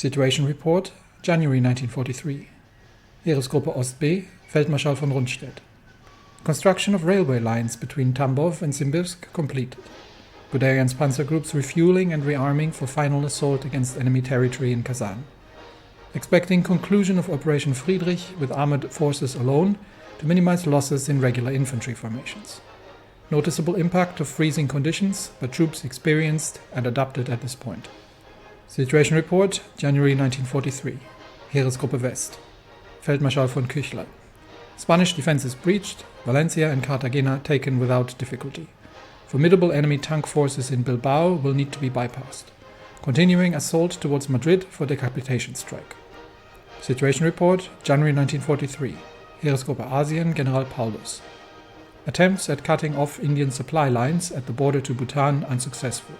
Situation Report, January 1943. Heeresgruppe Ost B, Feldmarschall von Rundstedt. Construction of railway lines between Tambov and Simbirsk completed. Guderian's panzer groups refueling and rearming for final assault against enemy territory in Kazan. Expecting conclusion of Operation Friedrich with armored forces alone to minimize losses in regular infantry formations. Noticeable impact of freezing conditions, but troops experienced and adapted at this point. Situation Report, January 1943. Heeresgruppe West. Feldmarschall von Küchler. Spanish defenses breached, Valencia and Cartagena taken without difficulty. Formidable enemy tank forces in Bilbao will need to be bypassed. Continuing assault towards Madrid for decapitation strike. Situation Report, January 1943. Heeresgruppe Asien, General Paulus. Attempts at cutting off Indian supply lines at the border to Bhutan unsuccessful.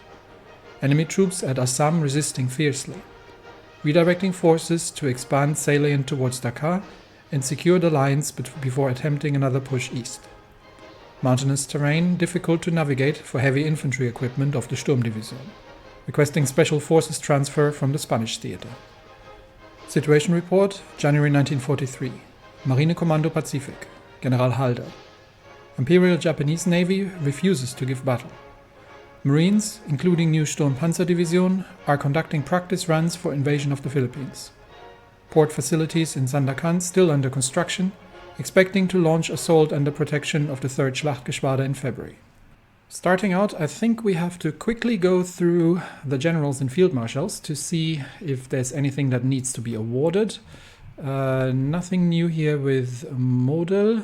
Enemy troops at Assam resisting fiercely. Redirecting forces to expand salient towards Dhaka and secure the lines before attempting another push east. Mountainous terrain difficult to navigate for heavy infantry equipment of the Sturmdivision. Requesting special forces transfer from the Spanish theater. Situation Report, January 1943. Marine Commando Pacific, General Halder. Imperial Japanese Navy refuses to give battle. Marines, including new Sturmpanzerdivision, are conducting practice runs for invasion of the Philippines. Port facilities in Sandakan still under construction, expecting to launch assault under protection of the 3rd Schlachtgeschwader in February. Starting out, I think we have to quickly go through the generals and field marshals to see if there's anything that needs to be awarded. Nothing new here with Model.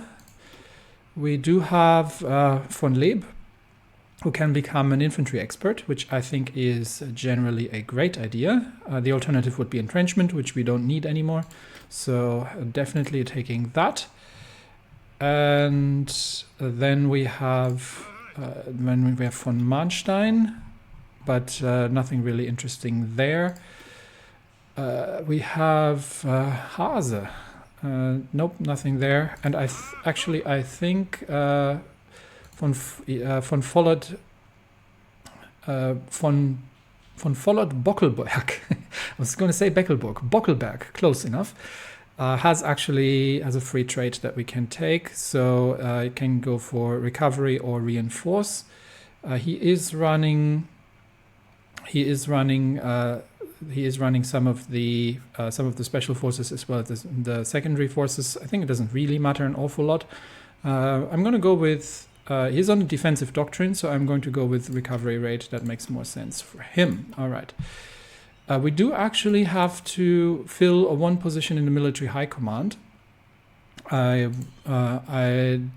We do have von Leeb, who can become an infantry expert, which I think is generally a great idea. The alternative would be entrenchment, which we don't need anymore. So definitely taking that. And then we have von Manstein, but nothing really interesting there. We have Hase. Nope, nothing there. And I think von Follett Bockelberg. I was going to say Bockelberg, close enough. Has a free trait that we can take, so it can go for recovery or reinforce. He is running some of the special forces as well as the secondary forces. I think it doesn't really matter an awful lot. I'm going to go with he's on a defensive doctrine, so I'm going to go with recovery rate. That makes more sense for him. All right. We do actually have to fill one position in the military high command. I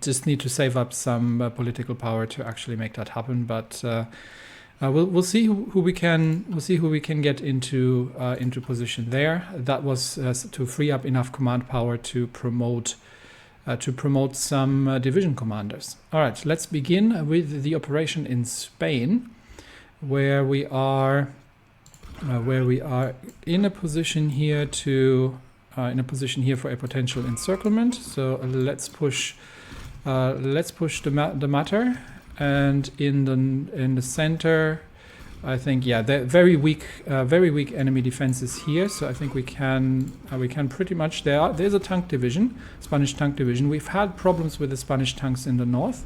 just need to save up some political power to actually make that happen, but we'll see who we can get into position there. That was to free up enough command power to promote some division commanders. All right, let's begin with the operation in Spain, where we are in a position here for a potential encirclement. So let's push the matter, and in the center, I think they're very weak enemy defenses here. So I think we can pretty much there's a tank division, Spanish tank division. We've had problems with the Spanish tanks in the north,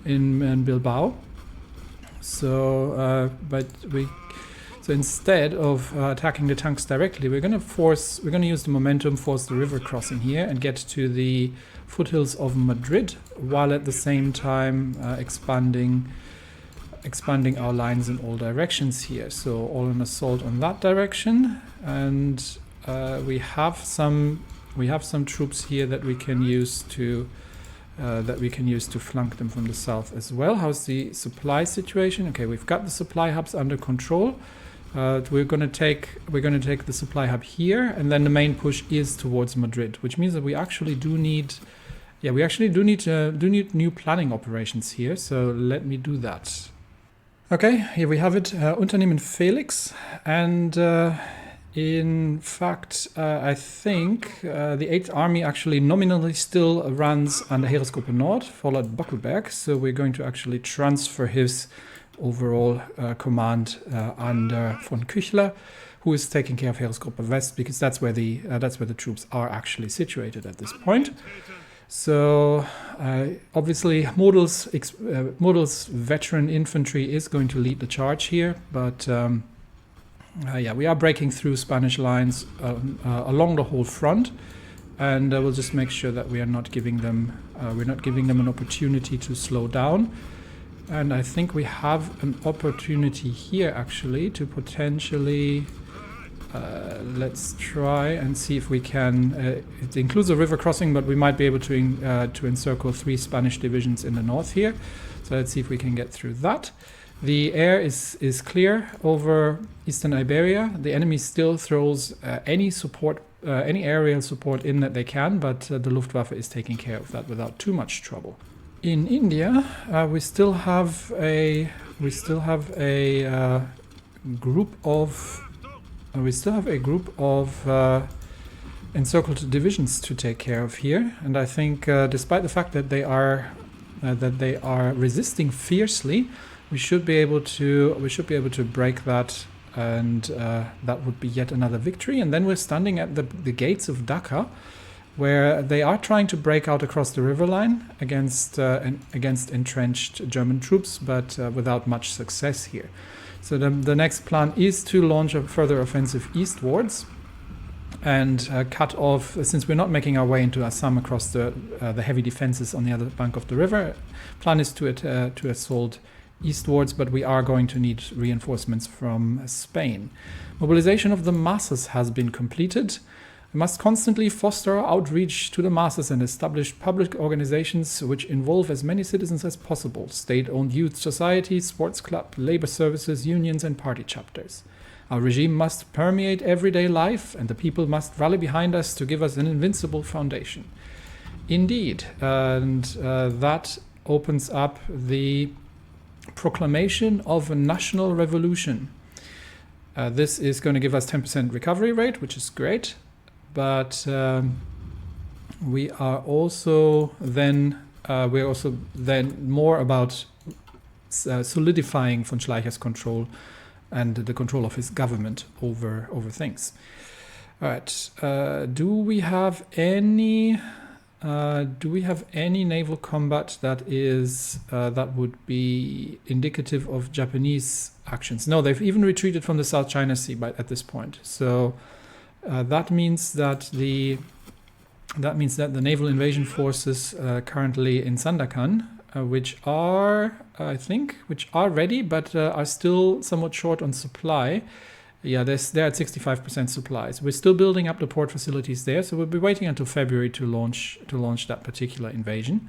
in Bilbao. So So instead of attacking the tanks directly, we're going to use the momentum, force the river crossing here and get to the foothills of Madrid, while at the same time expanding our lines in all directions here. So all an assault on that direction, and we have some troops here that we can use to flank them from the south as well. How's the supply situation? Okay, we've got the supply hubs under control. We're going to take the supply hub here, and then the main push is towards Madrid, which means that we actually do need new planning operations here. So let me do that. Okay, here we have it, Unternehmen Felix, and in fact, I think the 8th Army actually nominally still runs under Heeresgruppe Nord, followed Bockelberg, so we're going to actually transfer his overall command under von Küchler, who is taking care of Heeresgruppe West, because that's where the troops are actually situated at this point. So obviously Modul's veteran infantry is going to lead the charge here, but yeah, we are breaking through Spanish lines along the whole front, and we'll just make sure that we are not giving them an opportunity to slow down. And I think we have an opportunity here actually to potentially let's try and see if we can. It includes a river crossing, but we might be able to encircle 3 Spanish divisions in the north here. So let's see if we can get through that. The air is clear over eastern Iberia. The enemy still throws any aerial support in that they can, but the Luftwaffe is taking care of that without too much trouble. In India, we still have a group of encircled divisions to take care of here, and I think despite the fact that they are resisting fiercely, we should be able to break that, and that would be yet another victory. And then we're standing at the gates of Dhaka, where they are trying to break out across the river line against entrenched German troops, but without much success here. So the next plan is to launch a further offensive eastwards and cut off, since we're not making our way into Assam across the heavy defenses on the other bank of the river. Plan is to assault eastwards, but we are going to need reinforcements from Spain. Mobilization of the masses has been completed. We must constantly foster our outreach to the masses and establish public organizations which involve as many citizens as possible: state-owned youth societies, sports club, labor services, unions, and party chapters. Our regime must permeate everyday life, and the people must rally behind us to give us an invincible foundation. Indeed, and that opens up the proclamation of a national revolution. This is going to give us 10% recovery rate, which is great. But we are also then more about solidifying von Schleicher's control and the control of his government over things. All right. Do we have any naval combat that would be indicative of Japanese actions? No, they've even retreated from the South China Sea at this point. So. That means that the naval invasion forces currently in Sandakan, which are ready, but are still somewhat short on supply. Yeah, they're at 65% supplies. We're still building up the port facilities there, so we'll be waiting until February to launch that particular invasion.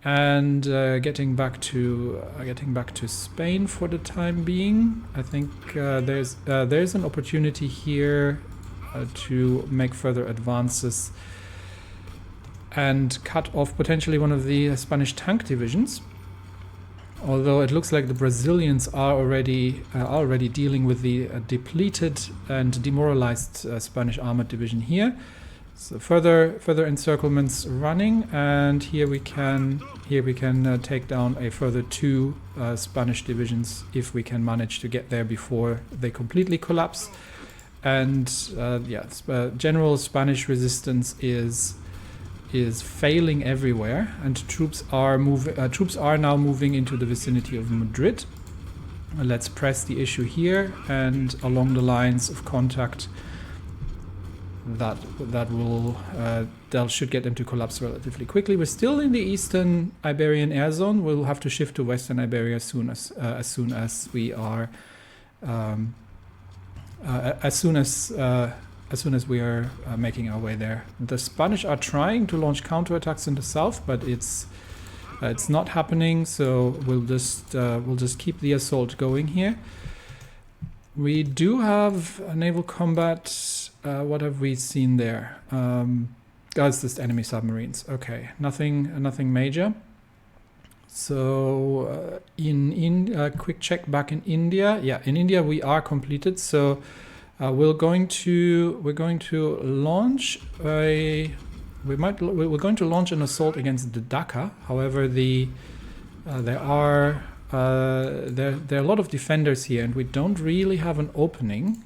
And getting back to Spain for the time being, I think there's an opportunity here to make further advances and cut off potentially one of the Spanish tank divisions. Although it looks like the Brazilians are already dealing with the depleted and demoralized Spanish armored division here. So further encirclements running, and here we can take down a further 2 Spanish divisions if we can manage to get there before they completely collapse. And general Spanish resistance is failing everywhere, and troops are now moving into the vicinity of Madrid. Let's press the issue here and along the lines of contact. That should get them to collapse relatively quickly. We're still in the eastern Iberian air zone. We'll have to shift to western Iberia as soon as we are. As soon as we are making our way there. The Spanish are trying to launch counterattacks in the south, but it's not happening. So we'll just keep the assault going here. We do have a naval combat. What have we seen there? It's just enemy submarines. Okay, nothing major. So quick check back in India. Yeah, in India we are completed. So we're going to launch an assault against the Dhaka. However, there are a lot of defenders here, and we don't really have an opening.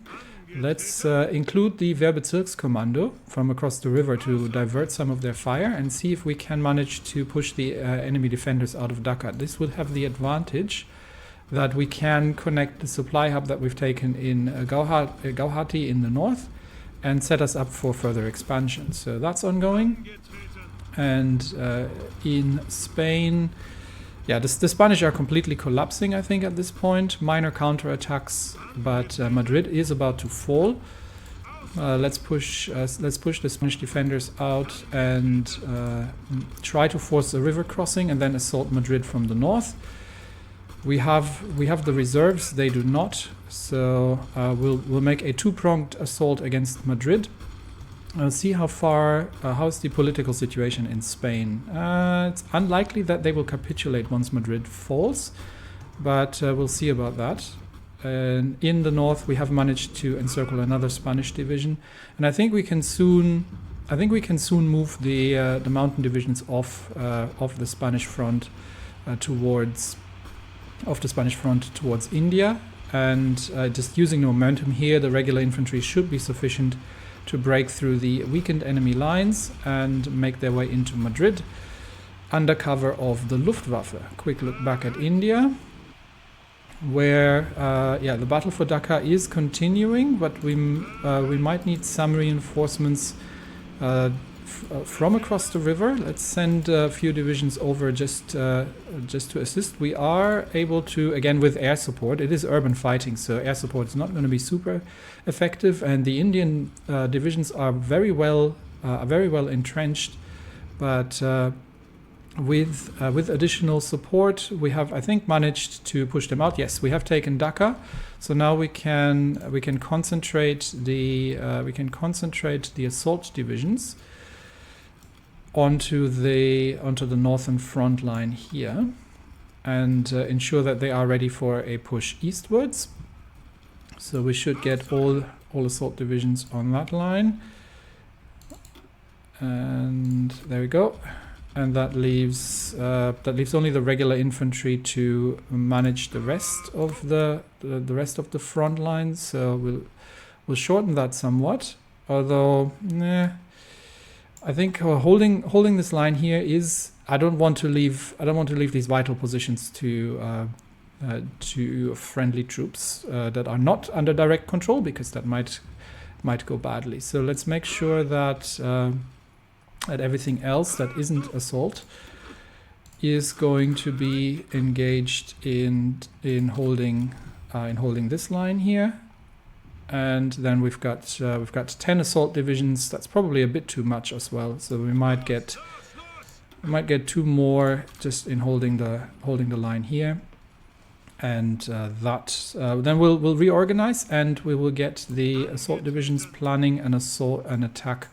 Let's include the Wehrbezirkskommando from across the river to divert some of their fire and see if we can manage to push the enemy defenders out of Dhaka. This would have the advantage that we can connect the supply hub that we've taken in Gauhati in the north and set us up for further expansion. So that's ongoing. And in Spain, yeah, the Spanish are completely collapsing, I think, at this point. Minor counterattacks, but Madrid is about to fall. Let's push the Spanish defenders out and try to force a river crossing and then assault Madrid from the north. We have the reserves; they do not. So we'll make a two-pronged assault against Madrid. See how's the political situation in Spain. It's unlikely that they will capitulate once Madrid falls, but we'll see about that. And in the north, we have managed to encircle another Spanish division, and I think we can soon move the mountain divisions off the Spanish front towards India, and just using the momentum here, the regular infantry should be sufficient to break through the weakened enemy lines and make their way into Madrid under cover of the Luftwaffe. Quick look back at India, where the battle for Dhaka is continuing, but we might need some reinforcements from across the river. Let's send a few divisions over just to assist. We are able to, again with air support, it is urban fighting, so air support is not going to be super effective, and the Indian divisions are very well entrenched, but with additional support we have, I think, managed to push them out. Yes, we have taken Dhaka, so now we can concentrate the assault divisions onto the northern front line here and ensure that they are ready for a push eastwards. So we should get all assault divisions on that line, and there we go. And that leaves only the regular infantry to manage the rest of the front lines. So we'll shorten that somewhat. Although, I think holding this line here is, I don't want to leave these vital positions to friendly troops that are not under direct control, because that might go badly. So let's make sure that everything else that isn't assault is going to be engaged in holding this line here. And then we've got 10 assault divisions. That's probably a bit too much as well. So we might get two more just in holding the line here, and then we'll reorganize and we will get the assault divisions planning an attack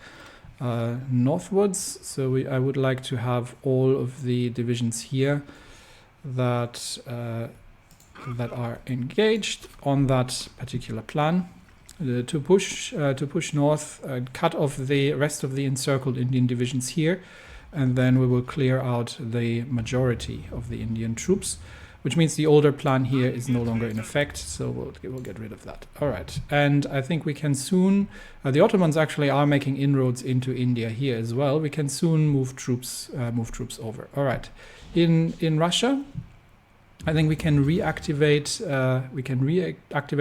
northwards. So I would like to have all of the divisions here that are engaged on that particular plan. To push north, cut off the rest of the encircled Indian divisions here, and then we will clear out the majority of the Indian troops, which means the older plan here is no longer in effect, so we'll get rid of that. All right, and I think we can soon, the Ottomans actually are making inroads into India here as well. We can soon move troops over. All right, in Russia, I think we can reactivate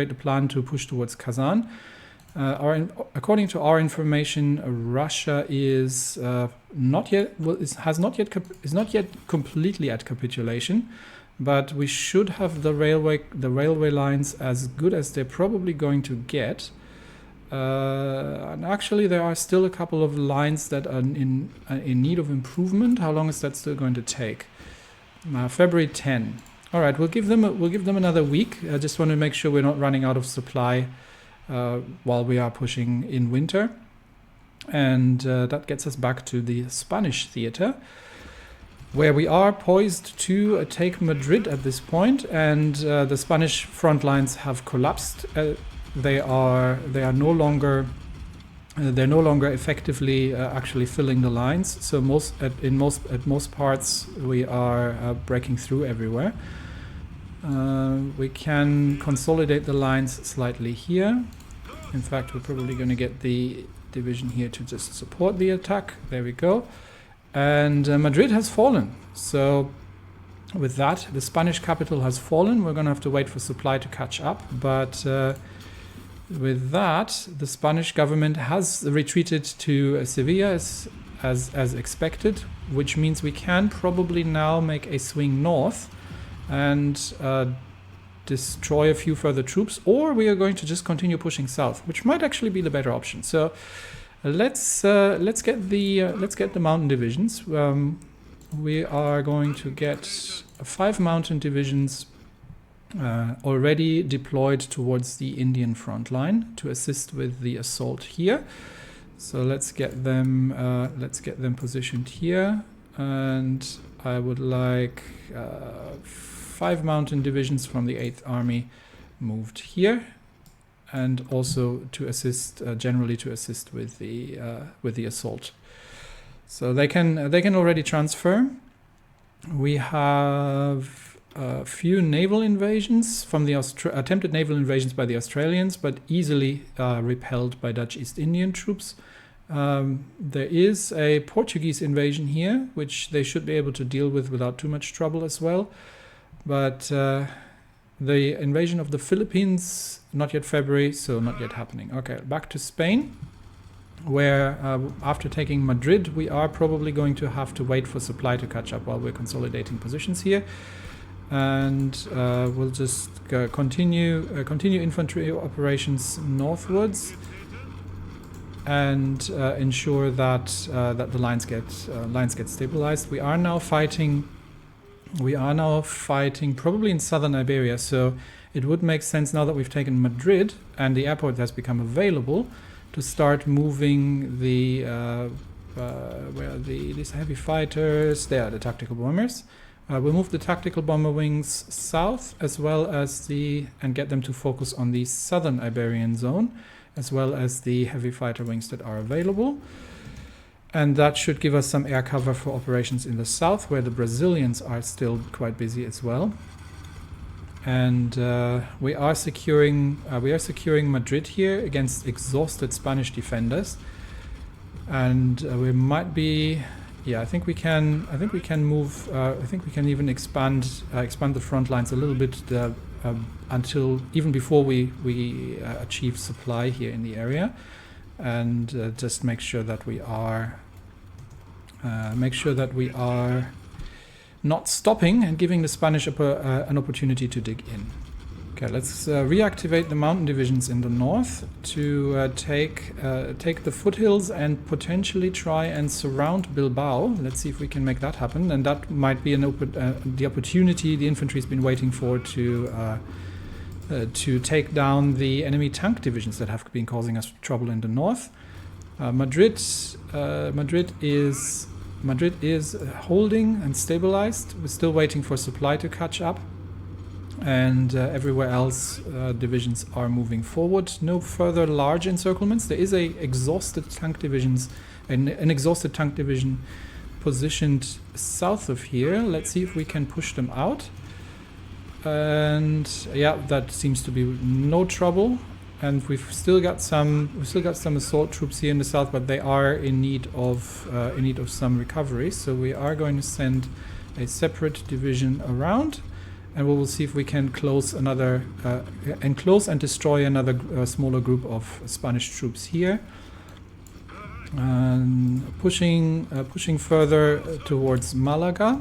the plan to push towards Kazan. According to our information, Russia is not yet completely at capitulation, but we should have the railway lines as good as they're probably going to get. And actually, there are still a couple of lines that are in need of improvement. How long is that still going to take? February 10. All right, we'll give them another week. I just want to make sure we're not running out of supply while we are pushing in winter. And that gets us back to the Spanish theater, where we are poised to take Madrid at this point, and the Spanish front lines have collapsed. They are no longer effectively actually filling the lines. So at most parts we are breaking through everywhere. We can consolidate the lines slightly here, In fact, we're probably going to get the division here to just support the attack. There we go. And Madrid has fallen. So with that, the Spanish capital has fallen. We're going to have to wait for supply to catch up. But with that, the Spanish government has retreated to Sevilla as expected, which means we can probably now make a swing north and destroy a few further troops, or we are going to just continue pushing south, which might actually be the better option. So let's get the mountain divisions. We are going to get 5 mountain divisions already deployed towards the Indian front line to assist with the assault here. So let's get them positioned here, and I would like 5 mountain divisions from the 8th Army moved here, and also to assist generally to assist with the assault. So they can already transfer. We have a few naval invasions from the attempted naval invasions by the Australians, but easily repelled by Dutch East Indian troops. There is a Portuguese invasion here, which they should be able to deal with without too much trouble as well. But the invasion of the Philippines, not yet February, so not yet happening. Okay, back to Spain, where after taking Madrid, we are probably going to have to wait for supply to catch up while we're consolidating positions here. And we'll just continue infantry operations northwards and ensure that that the lines get stabilized. We are now fighting probably in southern Iberia, so it would make sense, now that we've taken Madrid and the airport has become available, to start moving the where are these heavy fighters? They are the tactical bombers. We'll move the tactical bomber wings south, as well as and get them to focus on the southern Iberian zone, as well as the heavy fighter wings that are available. And that should give us some air cover for operations in the south, where the Brazilians are still quite busy as well. And we are securing Madrid here against exhausted Spanish defenders. And we might be, yeah, I think we can move. I think we can even expand the front lines a little bit until even before we achieve supply here in the area, and just make sure that we are not stopping and giving the Spanish an opportunity to dig in. Okay, let's reactivate the mountain divisions in the north to take the foothills and potentially try and surround Bilbao. Let's see if we can make that happen, and that might be the opportunity the infantry's been waiting for to take down the enemy tank divisions that have been causing us trouble in the north. Madrid is holding and stabilized. We're still waiting for supply to catch up. And everywhere else, divisions are moving forward. No further large encirclements. There is an exhausted tank division positioned south of here. Let's see if we can push them out. And yeah, that seems to be no trouble. And we've still got some assault troops here in the south, but they are in need of some recovery. So we are going to send a separate division around. And we will see if we can enclose and destroy another smaller group of Spanish troops here. And pushing further towards Malaga,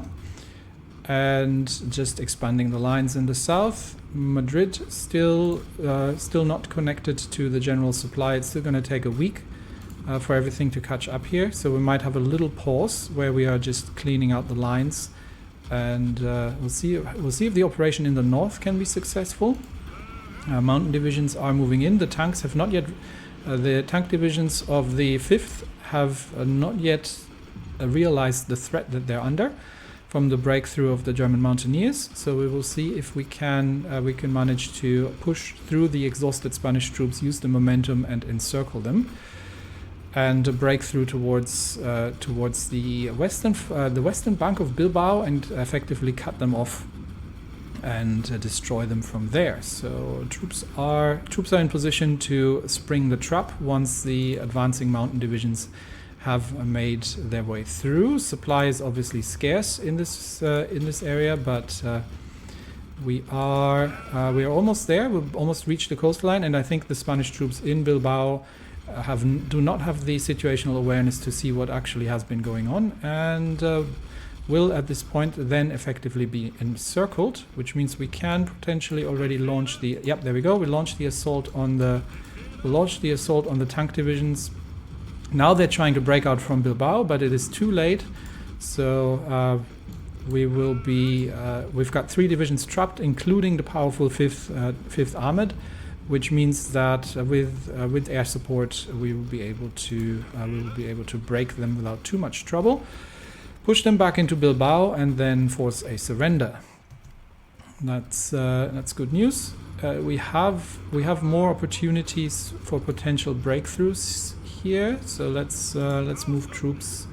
and just expanding the lines in the south. Madrid still not connected to the general supply. It's still going to take a week for everything to catch up here. So we might have a little pause where we are just cleaning out the lines. And we'll see if the operation in the north can be successful. Mountain divisions are moving in. The tanks have not yet. The tank divisions of the 5th have not yet realized the threat that they're under from the breakthrough of the German mountaineers. So we will see if we can manage to push through the exhausted Spanish troops, use the momentum, and encircle them, and break through towards the western bank of Bilbao and effectively cut them off and destroy them from there. So troops are in position to spring the trap once the advancing mountain divisions have made their way through. Supply is obviously scarce in this area, but we are almost there. We've almost reached the coastline, and I think the Spanish troops in Bilbao do not have the situational awareness to see what actually has been going on, and will at this point then effectively be encircled, which means we can potentially already launch the. Yep, there we go. We launched the assault on the tank divisions. Now they're trying to break out from Bilbao, but it is too late. So we will be. We've got 3 divisions trapped, including the powerful 5th Armored, which means that with air support we will be able to break them without too much trouble, push them back into Bilbao, and then force a surrender. That's good news. We have more opportunities for potential breakthroughs here. So let's move troops.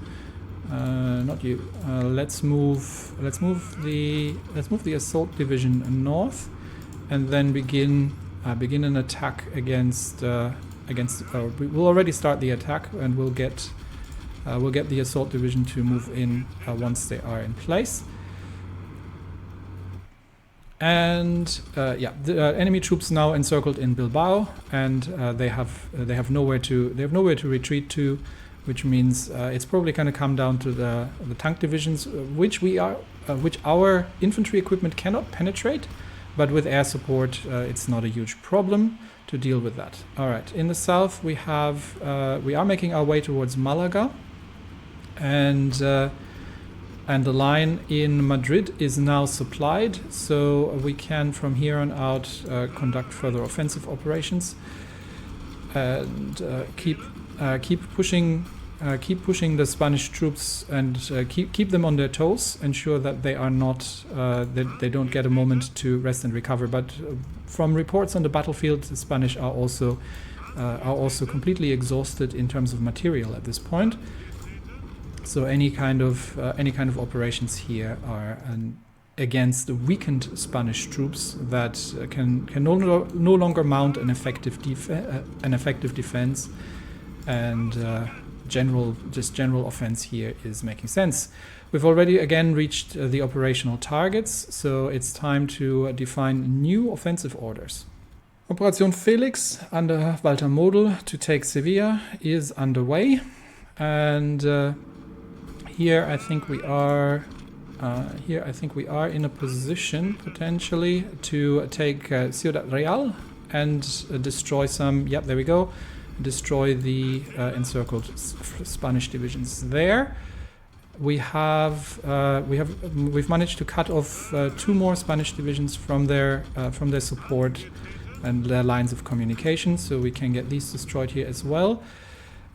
Not you. Let's move the assault division north, and then begin an attack against. We'll already start the attack, and we'll get the assault division to move in once they are in place. And the enemy troops now encircled in Bilbao, and they have nowhere to retreat to, which means it's probably going to come down to the tank divisions, which our infantry equipment cannot penetrate, but with air support it's not a huge problem to deal with that. All right, in the south we are making our way towards Malaga, and the line in Madrid is now supplied, so we can from here on out conduct further offensive operations and keep pushing the Spanish troops and keep them on their toes, ensure that they are not they don't get a moment to rest and recover. But from reports on the battlefield, the Spanish are also completely exhausted in terms of material at this point. So any kind of operations here are against the weakened Spanish troops that can no longer mount an effective defense, and general offense here is making sense. We've already again reached the operational targets, so it's time to define new offensive orders. Operation Felix under Walter Model to take Sevilla is underway, and here I think we are in a position potentially to take Ciudad Real and destroy some. Yep, there we go. Destroy the encircled Spanish divisions there. We've managed to cut off 2 more Spanish divisions from their support and their lines of communication, so we can get these destroyed here as well.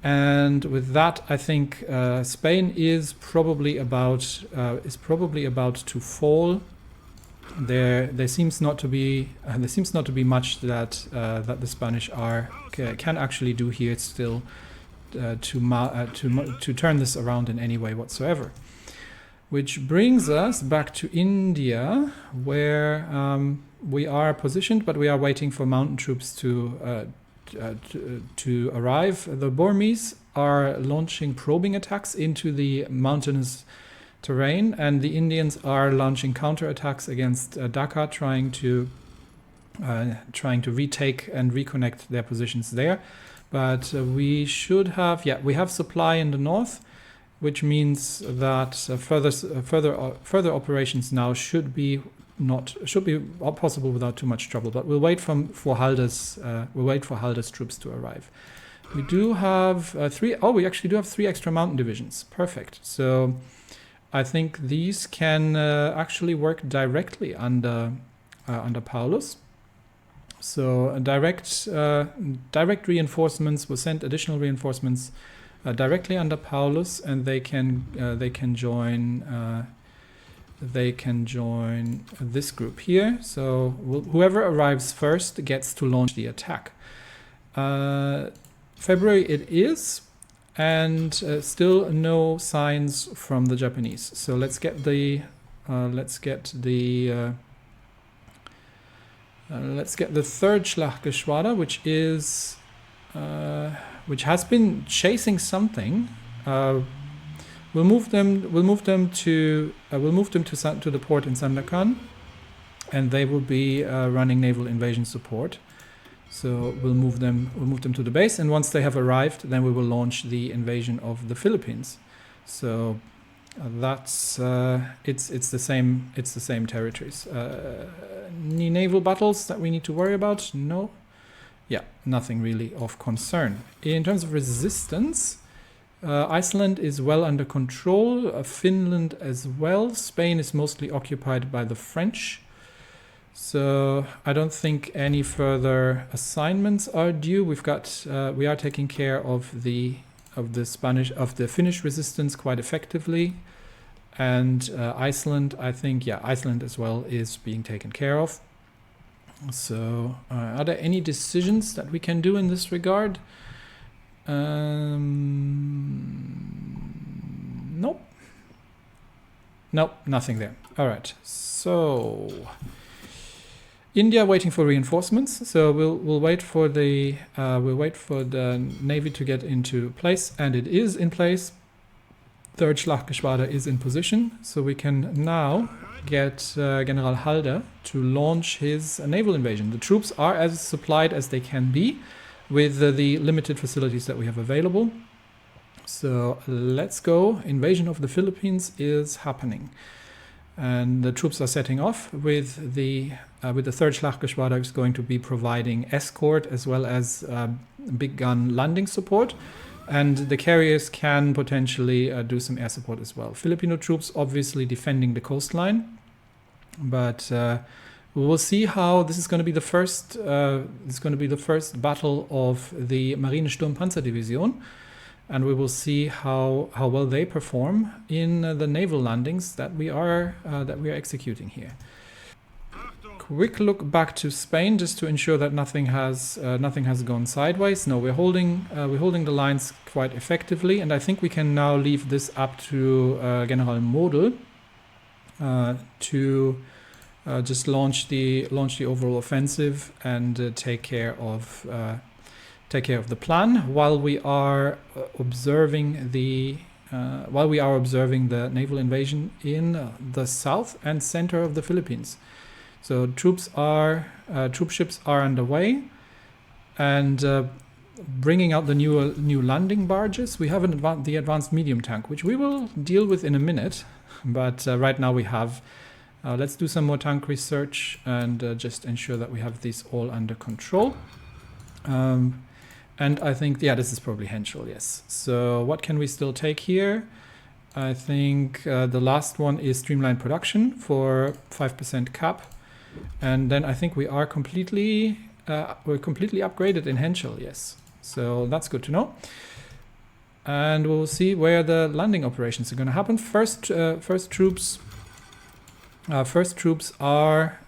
And with that, I think Spain is probably about to fall. There seems not to be much that the Spanish can actually do here still to turn this around in any way whatsoever. Which brings us back to India, where we are positioned, but we are waiting for mountain troops to arrive. The Burmese are launching probing attacks into the mountainous terrain, and the Indians are launching counterattacks against Dhaka, trying to retake and reconnect their positions there. But we have supply in the north, which means that further operations now should be possible without too much trouble. But we'll wait for Halder's troops to arrive. We do have we actually do have 3 extra mountain divisions. Perfect. So I think these can actually work directly under Paulus. So direct reinforcements will send additional reinforcements directly under Paulus, and they can join this group here. So whoever arrives first gets to launch the attack. February it is, and still no signs from the Japanese. So let's get the Let's get the third Schlachtgeschwader, which has been chasing something. We'll move them to the port in Sandakan, and they will be running naval invasion support. So we'll move them to the base, and once they have arrived, then we will launch the invasion of the Philippines. So that's it's the same territories. Any naval battles that we need to worry about? No. Yeah, nothing really of concern. In terms of resistance, Iceland is well under control, Finland as well. Spain is mostly occupied by the French. So I don't think any further assignments are due. We are taking care of the Finnish resistance quite effectively. And Iceland, I think, Iceland as well is being taken care of. So, are there any decisions that we can do in this regard? Nope. Nope, nothing there. All right. So, India waiting for reinforcements. So we'll wait for the navy to get into place, and it is in place. Third Schlachtgeschwader is in position, so we can now get General Halder to launch his naval invasion. The troops are as supplied as they can be with the limited facilities that we have available. So let's go. Invasion of the Philippines is happening. And the troops are setting off with the third Schlachtgeschwader is going to be providing escort as well as big gun landing support. And the carriers can potentially do some air support as well. Filipino troops obviously defending the coastline, but we will see how this is going to be the first. This is going to be the first battle of the Marine Sturmpanzerdivision, and we will see how well they perform in the naval landings that we are executing here. Quick look back to Spain just to ensure that nothing has gone sideways. No, we're holding the lines quite effectively, and I think we can now leave this up to General Model to just launch the overall offensive and take care of the plan while we are observing the naval invasion in the south and center of the Philippines. So troop ships are underway, and bringing out the new landing barges. We have the advanced medium tank, which we will deal with in a minute. But right now we have. Let's do some more tank research and just ensure that we have these all under control. And I think, this is probably Henschel, yes. So what can we still take here? I think the last one is streamlined production for 5% cap. And then I think we are completely upgraded in Henschel, yes. So that's good to know. And we'll see where the landing operations are going to happen. First troops are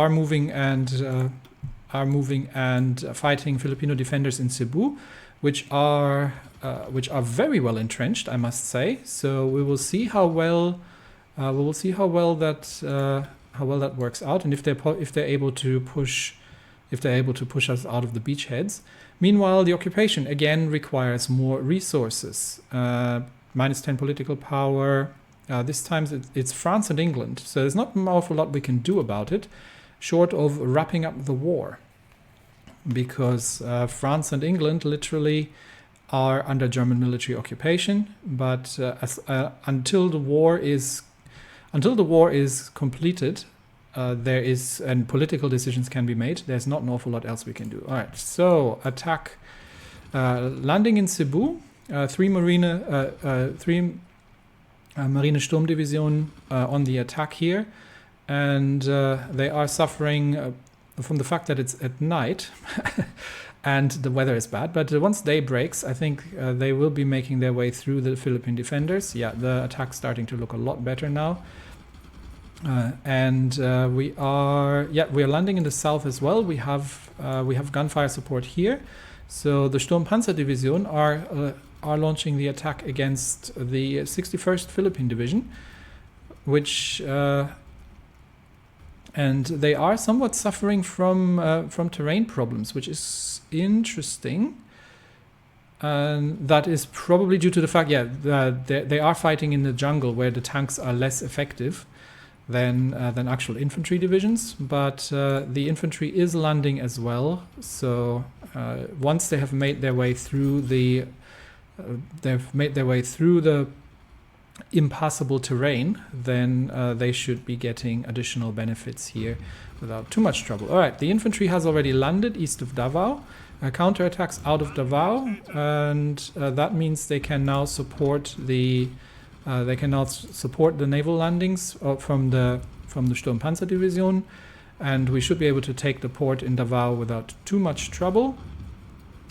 moving and fighting Filipino defenders in Cebu, which are very well entrenched, I must say. So we will see how well that works out, and if they're able to push us out of the beachheads. Meanwhile, the occupation again requires more resources. -10 political power. This time it's France and England, so there's not an awful lot we can do about it, short of wrapping up the war, because France and England literally are under German military occupation. But until the war is completed, and political decisions can be made, there's not an awful lot else we can do. All right, so attack, landing in Cebu, three Marine Sturmdivision on the attack here, and they are suffering from the fact that it's at night and the weather is bad. But once day breaks, I think they will be making their way through the Philippine defenders. Yeah, the attack's starting to look a lot better now. And we are landing in the south as well. We have gunfire support here. So the Sturmpanzerdivision are launching the attack against the 61st Philippine Division, which And they are somewhat suffering from terrain problems, which is interesting. And that is probably due to the fact, they are fighting in the jungle where the tanks are less effective than actual infantry divisions. But the infantry is landing as well. So once they have made their way through the impassable terrain, then they should be getting additional benefits here without too much trouble. All right, the infantry has already landed east of Davao. Counterattacks out of Davao, and that means they can now support the naval landings from the Sturmpanzerdivision, and we should be able to take the port in Davao without too much trouble.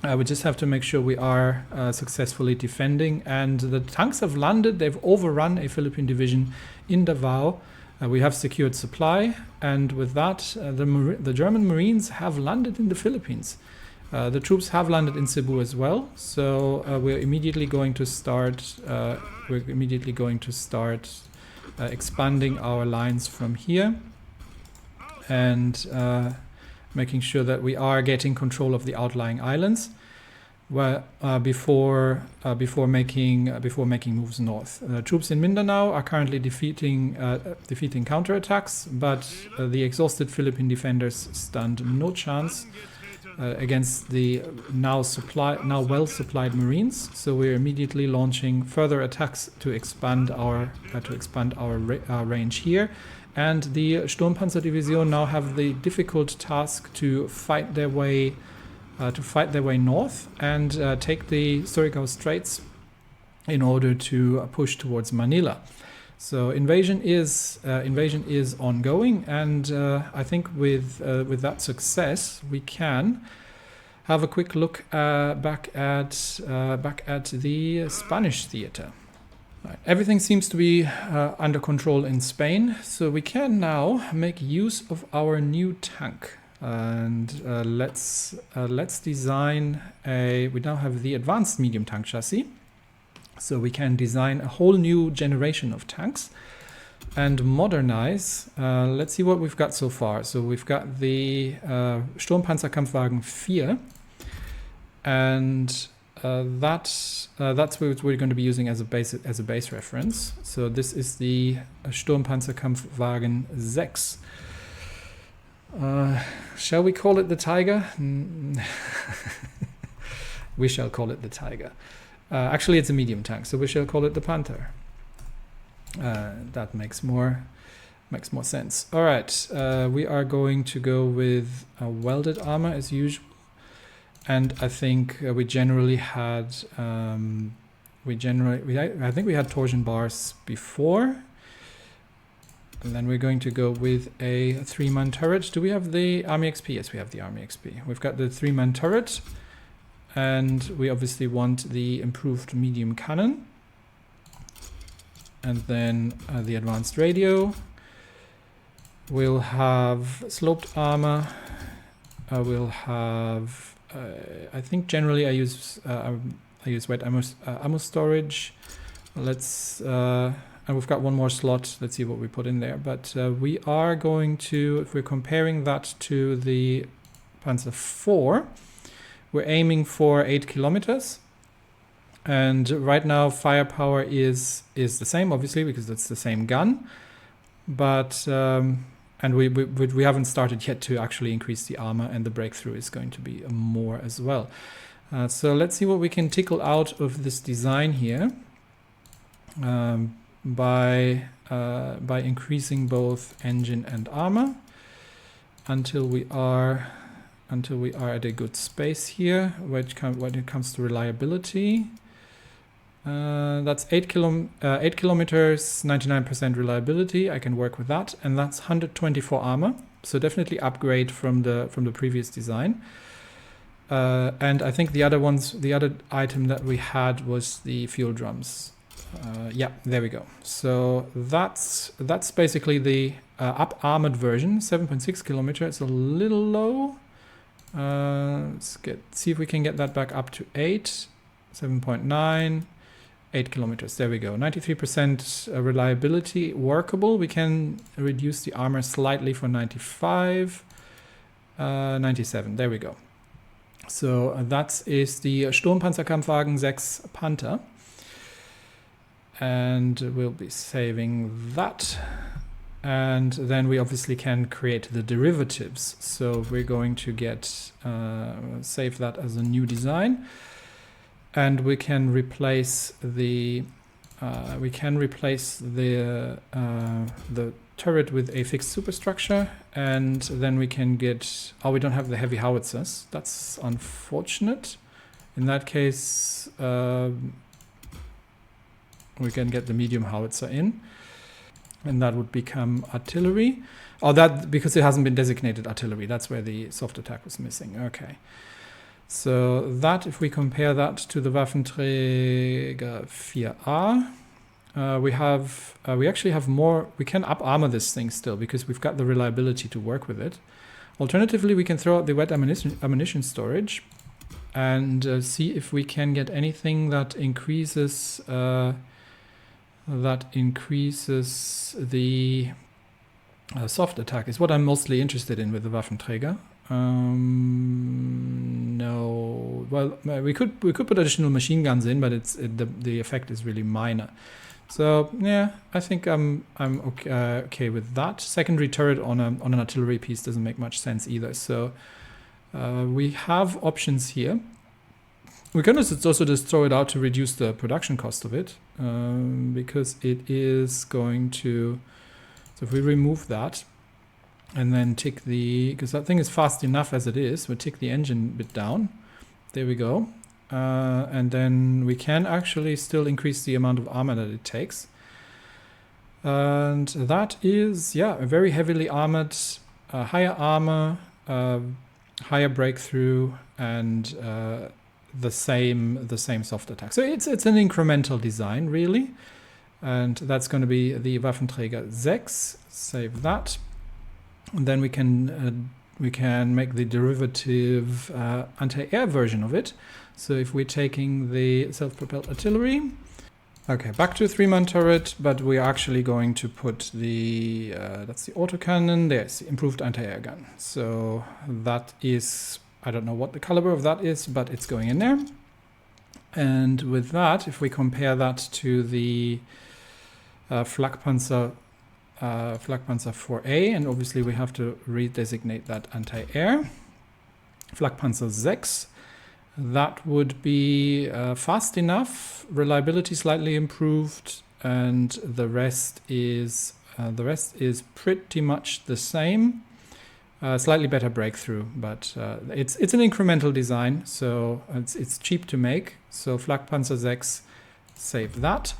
We just have to make sure we are successfully defending, and the tanks have landed. They've overrun a Philippine division in Davao. We have secured supply, and with that, the German Marines have landed in the Philippines. The troops have landed in Cebu as well, so we're immediately going to start. Expanding our lines from here, and making sure that we are getting control of the outlying islands, before making moves north. Troops in Mindanao are currently defeating counterattacks, but the exhausted Philippine defenders stand no chance against the now well supplied Marines. So we're immediately launching further attacks to expand our range here. And the Sturmpanzerdivision now have the difficult task to fight their way north and take the Surigao Straits in order to push towards Manila. So invasion is ongoing, and I think with that success we can have a quick look back at the Spanish theater. Right. Everything seems to be under control in Spain, so we can now make use of our new tank. And let's design we now have the advanced medium tank chassis. So we can design a whole new generation of tanks and modernize. Let's see what we've got so far. So we've got the Sturmpanzerkampfwagen 4, and that's what we're going to be using as a base reference. So this is the Sturmpanzerkampfwagen 6. Shall we call it the Tiger? We shall call it the Tiger. Actually, it's a medium tank, so we shall call it the Panther. That makes more sense. All right, we are going to go with welded armor as usual, and I think we generally had I think we had torsion bars before. And then we're going to go with a 3-man turret. Do we have the Army XP? Yes, we have the Army XP. We've got the 3-man turret. And we obviously want the improved medium cannon. And then the advanced radio. We'll have sloped armor. We'll have... I think generally I use wet ammo storage. Let's... and we've got one more slot. Let's see what we put in there. But we are going to, if we're comparing that to the Panzer IV, we're aiming for 8 kilometers. And right now firepower is the same, obviously, because it's the same gun. But, and we haven't started yet to actually increase the armor, and the breakthrough is going to be more as well. So let's see what we can tickle out of this design here. By increasing both engine and armor until we are at a good space here when it comes to reliability. That's 8 kilometers, 99% reliability. I can work with that, and that's 124 armor. So definitely upgrade from the previous design. And I think the other item that we had was the fuel drums. Yeah, there we go. So that's basically the up armored version. 7.6 kilometer. It's a little low. Let's see if we can get that back up to 8. 7.9, 8 kilometers. There we go. 93% reliability, workable. We can reduce the armor slightly for 95. 97. There we go. So that is the Sturmpanzerkampfwagen 6 Panther. And we'll be saving that. And then we obviously can create the derivatives. So we're going to get save that as a new design. And we can replace the the turret with a fixed superstructure, and then we can get. Oh, we don't have the heavy howitzers. That's unfortunate. In that case, we can get the medium howitzer in, and that would become artillery. Oh, that because it hasn't been designated artillery. That's where the soft attack was missing. Okay. So that, if we compare that to the Waffenträger 4A, we actually have more. We can up armor this thing still because we've got the reliability to work with it. Alternatively, we can throw out the wet ammunition storage and see if we can get anything that increases the soft attack. Is what I'm mostly interested in with the Waffenträger. No. Well, we could put additional machine guns in, but the effect is really minor. So yeah, I think I'm okay with that. Secondary turret on an artillery piece doesn't make much sense either. So we have options here. We can also just throw it out to reduce the production cost of it, because it is going to. So if we remove that. And then tick because that thing is fast enough as it is, we'll tick the engine bit down. There we go. And then we can actually still increase the amount of armor that it takes. And that is, yeah, a very heavily armored, higher armor, higher breakthrough, and the same soft attack. So it's an incremental design, really. And that's going to be the Waffenträger 6. Save that. And then we can make the derivative anti-air version of it. So if we're taking the self-propelled artillery, okay, back to a 3-man turret, but we're actually going to put the that's the autocannon. There's the improved anti-air gun. So that is, I don't know what the caliber of that is, but it's going in there. And with that, if we compare that to the Flakpanzer 4A, and obviously we have to redesignate that anti-air. Flakpanzer 6, that would be fast enough, reliability slightly improved, and the rest is pretty much the same. Slightly better breakthrough, but it's an incremental design, so it's cheap to make. So Flakpanzer 6, save that.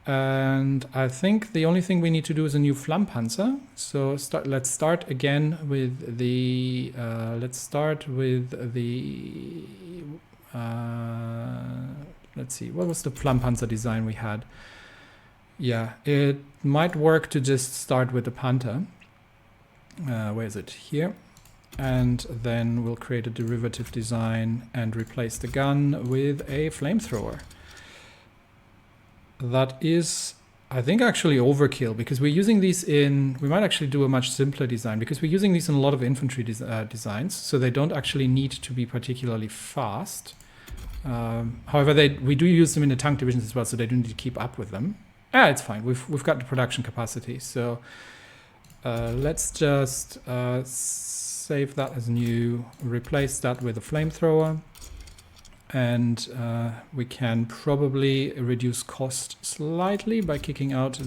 And I think the only thing we need to do is a new Flammpanzer. So let's start again with the let's see, what was the Flammpanzer design we had? Yeah, it might work to just start with the Panther. Where is it? Here. And then we'll create a derivative design and replace the gun with a flamethrower. That is, I think, actually overkill, because we're using these we might actually do a much simpler design, because we're using these in a lot of infantry designs, so they don't actually need to be particularly fast. However, we do use them in the tank divisions as well, so they do need to keep up with them. It's fine. We've got the production capacity, so let's just save that as new, replace that with a flamethrower. And we can probably reduce cost slightly by kicking out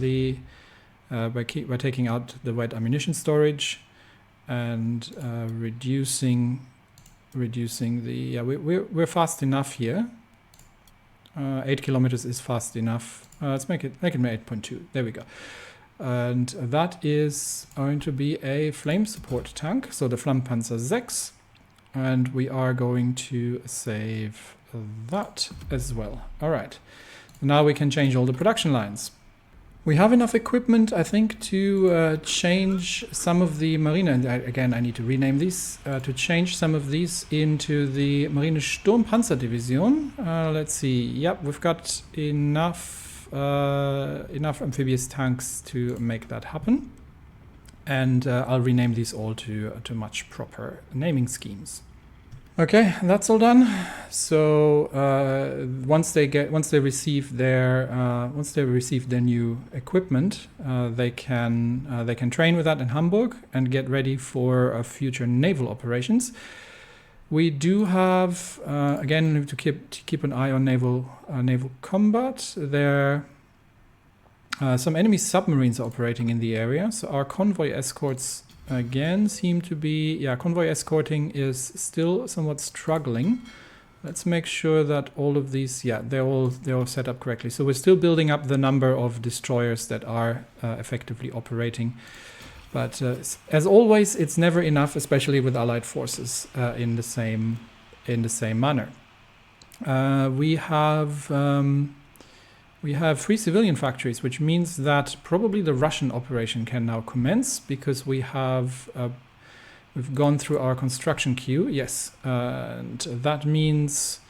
by taking out the wet ammunition storage, and reducing the we're fast enough here. 8 kilometers is fast enough. Let's make it 8.2. There we go. And that is going to be a flame support tank. So the Flammpanzer 6. And we are going to save that as well. All right. Now we can change all the production lines. We have enough equipment, I think, to change some of the Marine, and again, I need to rename these, to change some of these into the Marine Sturmpanzerdivision. Let's see. Yep, we've got enough amphibious tanks to make that happen. And I'll rename these all to much proper naming schemes. Okay, that's all done. So once they receive their new equipment, they can train with that in Hamburg and get ready for future naval operations. We do have again to keep an eye on naval combat. There. Some enemy submarines are operating in the area, so our convoy escorts again seem to be... Yeah, convoy escorting is still somewhat struggling. Let's make sure that all of these... Yeah, they're all set up correctly. So we're still building up the number of destroyers that are effectively operating. But as always, it's never enough, especially with allied forces in the same manner. We have 3 civilian factories, which means that probably the Russian operation can now commence because we've gone through our construction queue. Yes, and that means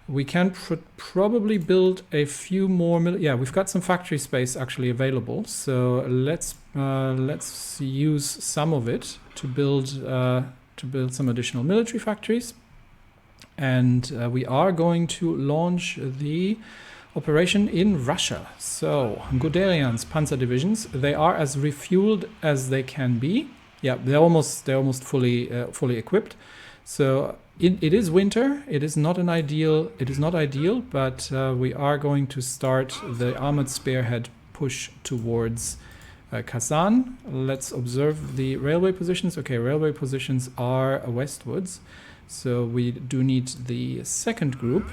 we can probably build a few more. Yeah, we've got some factory space actually available, so let's use some of it to build some additional military factories, and we are going to launch the operation in Russia. So Guderian's panzer divisions, they are as refueled as they can be. Yeah, they're almost fully equipped. So it is winter. It is not ideal, but we are going to start the armored spearhead push towards Kazan. Let's observe the railway positions. Okay, railway positions are westwards. So we do need the second group.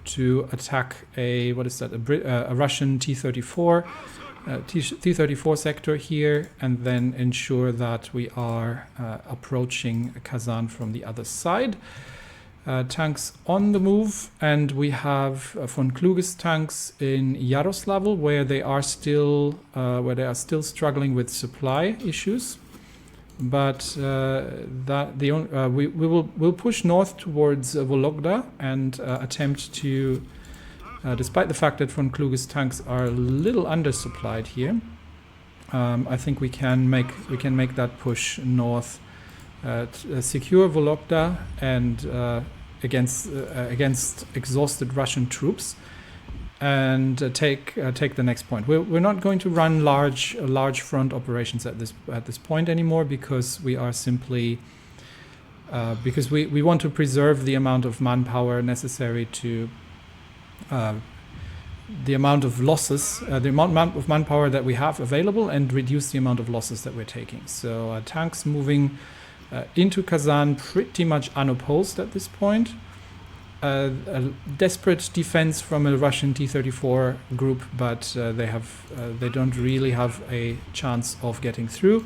To attack a Russian T-34 sector here, and then ensure that we are approaching Kazan from the other side. Tanks on the move, and we have von Kluge's tanks in Yaroslavl, where they are still struggling with supply issues. But we'll push north towards Vologda and attempt to, despite the fact that von Kluge's tanks are a little undersupplied here, I think we can make that push north, secure Vologda and against exhausted Russian troops, and take the next point. We're not going to run large front operations at this point anymore, because we are simply because we want to preserve the amount of manpower necessary to the amount of losses, the amount of manpower that we have available, and reduce the amount of losses that we're taking. So tanks moving into Kazan pretty much unopposed at this point. A desperate defense from a Russian T-34 group, but they don't really have a chance of getting through.